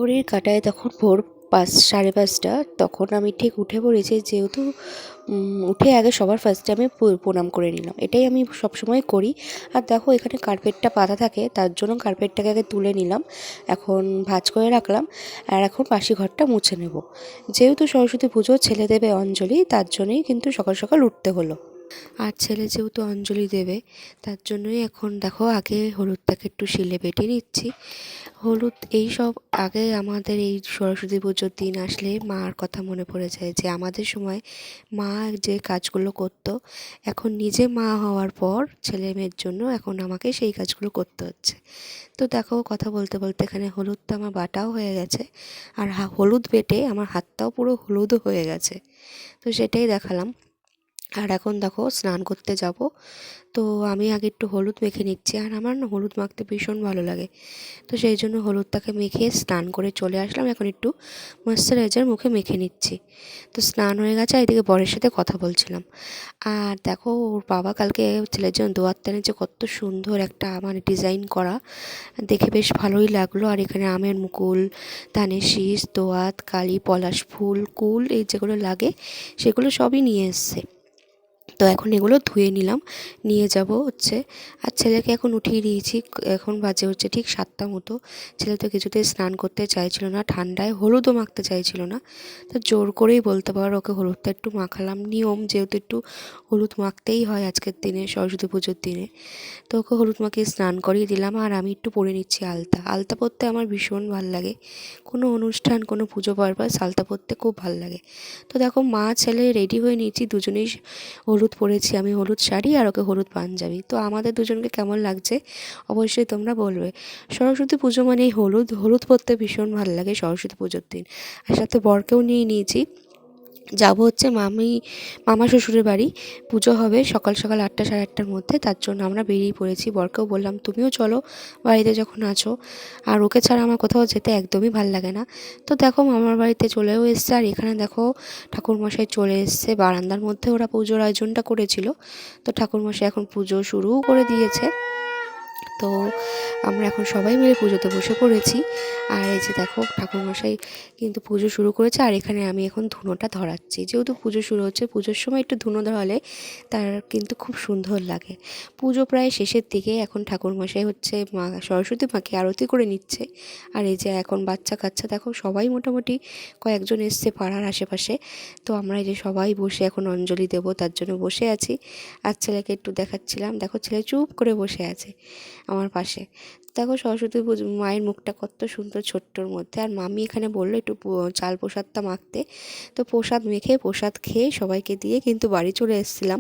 ঘড়ির কাঁটায় তখন ভোর 5, সাড়ে 5টা। তখন আমি ঠিক উঠে পড়েছি, যেহেতু উঠে আগে সবার ফার্স্টে আমি প্রণাম করে নিলাম। এটাই আমি সবসময় করি। আর দেখো এখানে কার্পেটটা পাতা থাকে, তার জন্য কার্পেটটাকে আগে তুলে নিলাম, এখন ভাঁজ করে রাখলাম। আর এখন বাসি ঘরটা মুছে নেব। যেহেতু সরস্বতী পুজো, ছেলে দেবে অঞ্জলি, তার জন্যই কিন্তু সকাল সকাল উঠতে হলো। আর ছেলে যেহেতু অঞ্জলি দেবে, তার জন্যই এখন দেখো আগে হলুদটাকে একটু শিলে বেটে নিচ্ছি। হলুদ এই সব আগে আমাদের এই সরস্বতী পুজোর দিন আসলে মার কথা মনে পড়ে যায়, যে আমাদের সময় মা যে কাজগুলো করতো, এখন নিজে মা হওয়ার পর ছেলে মেয়ের জন্য এখন আমাকে সেই কাজগুলো করতে হচ্ছে। তো দেখো কথা বলতে বলতে এখানে হলুদটা আমার বাটাও হয়ে গেছে, আর হলুদ বেটে আমার হাতটাও পুরো হলুদও হয়ে গেছে। তো সেটাই দেখালাম। আর এখন দেখো স্নান করতে যাব। তো আমি আগে একটু হলুদ মেখে নিচ্ছি, আর আমার না হলুদ মাখতে ভীষণ ভালো লাগে। তো সেই জন্য হলুদটাকে মেখে স্নান করে চলে আসলাম। এখন একটু ময়েশ্চারাইজার মুখে মেখে নিচ্ছি। তো স্নান হয়ে গেছে, এদিকে বরের সাথে কথা বলছিলাম। আর দেখো ওর বাবা কালকে ছেলের জন্য দোয়াত টেনেছে, কত সুন্দর একটা মানে ডিজাইন করা, দেখে বেশ ভালোই লাগলো। আর এখানে আমের মুকুল, ধানের শীষ, দোয়াত, কালী, পলাশ ফুল, কুল, এই যেগুলো লাগে সেগুলো সবই নিয়ে এসছে। তো এখন এগুলো ধুয়ে নিলাম, নিয়ে যাব হচ্ছে। আর ছেলেকে এখন উঠিয়ে দিয়েছি, এখন বাজে হচ্ছে ঠিক 7টা মতো। ছেলে তো কিছুতেই স্নান করতে চাইছিল না, ঠান্ডায় হলুদও মাখতে চাইছিল না। তো জোর করেই বলতে পারো ওকে হলুদটা একটু মাখালাম, নিয়ম যেহেতু একটু হলুদ মাখতেই হয় আজকের দিনে, সরস্বতী পুজোর দিনে। তো ওকে হলুদ মাখিয়ে স্নান করিয়ে দিলাম। আর আমি একটু পরে নিচ্ছি আলতা। আলতা পরতে আমার ভীষণ ভাল লাগে, কোনো অনুষ্ঠান, কোনো পুজো পারপাস আলতা পরতে খুব ভাল লাগে। তো দেখো মা ছেলে রেডি হয়ে নিয়েছি, দুজনেই হলুদ পরেছি, আমি হলুদ শাড়ি আর ওকে হলুদ পাঞ্জাবি। তো আমাদের দুজনকে কেমন লাগছে অবশ্যই তোমরা বলবে। সরস্বতী পুজো মানেই হলুদ, হলুদ পরতে ভীষণ ভালো লাগে সরস্বতী পুজোর দিন। আর সাথে বরকেও নিয়ে নিয়েছি, যাব হচ্ছে মামা শ্বশুরের বাড়ি। পুজো হবে সকাল সকাল 8টা সাড়ে 8টার মধ্যে, তার জন্য আমরা বেরিয়ে পড়েছি। বরকেও বললাম তুমিও চলো বাড়িতে যখন আছো, আর ওকে ছাড়া আমার কোথাও যেতে একদমই ভাল লাগে না। তো দেখো মামার বাড়িতে চলেও এসছে। আর এখানে দেখো ঠাকুরমশাই চলে এসছে, বারান্দার মধ্যে ওরা পুজোর আয়োজনটা করেছিল। তো ঠাকুরমশাই এখন পুজো শুরুও করে দিয়েছে। তো আমরা এখন সবাই মিলে পুজোতে বসে পড়েছি। আর এই যে দেখো ঠাকুরমশাই কিন্তু পুজো শুরু করেছে, আর এখানে আমি এখন ধুনোটা ধরাচ্ছি। যেহেতু পুজো শুরু হচ্ছে, পুজোর সময় একটু ধুনো ধরালে তার কিন্তু খুব সুন্দর লাগে। পুজো প্রায় শেষের দিকে, এখন ঠাকুরমশাই হচ্ছে মা সরস্বতী মাকে আরতি করে নিচ্ছে। আর এই যে এখন বাচ্চা কাচ্চা দেখো সবাই মোটামুটি কয়েকজন এসছে পাড়ার আশেপাশে। তো আমরা এই যে সবাই বসে এখন অঞ্জলি দেবো, তার জন্য বসে আছি। আর ছেলেকে একটু দেখাচ্ছিলাম, দেখো ছেলে চুপ করে বসে আছে আমার পাশে। দেখো সরস্বতী পুজো মায়ের মুখটা কত সুন্দর ছোট্টর মধ্যে। আর মামি এখানে বললো একটু চাল প্রসাদটা মাখতে। তো প্রসাদ মেখে প্রসাদ খেয়ে সবাইকে দিয়ে কিন্তু বাড়ি চলে এসেছিলাম।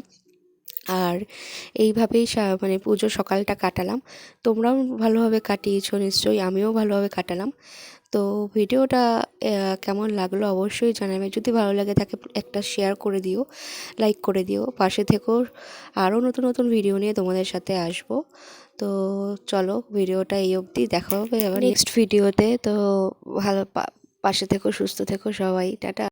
আর এইভাবেই মানে পুজো সকালটা কাটালাম। তোমরাও ভালোভাবে কাটিয়েছো নিশ্চয়ই, আমিও ভালোভাবে কাটালাম। তো ভিডিওটা কেমন লাগলো অবশ্যই জানাবে। যদি ভালো লাগে তাকে একটা শেয়ার করে দিও, লাইক করে দিও, পাশে থেকেও। আরও নতুন নতুন ভিডিও নিয়ে তোমাদের সাথে আসবো। তো চলো ভিডিওটা এই অবধি, দেখা হবে আবার নেক্সট ভিডিওতে। তো ভালো পাশে থেকো, সুস্থ থেকো সবাই, টাটা।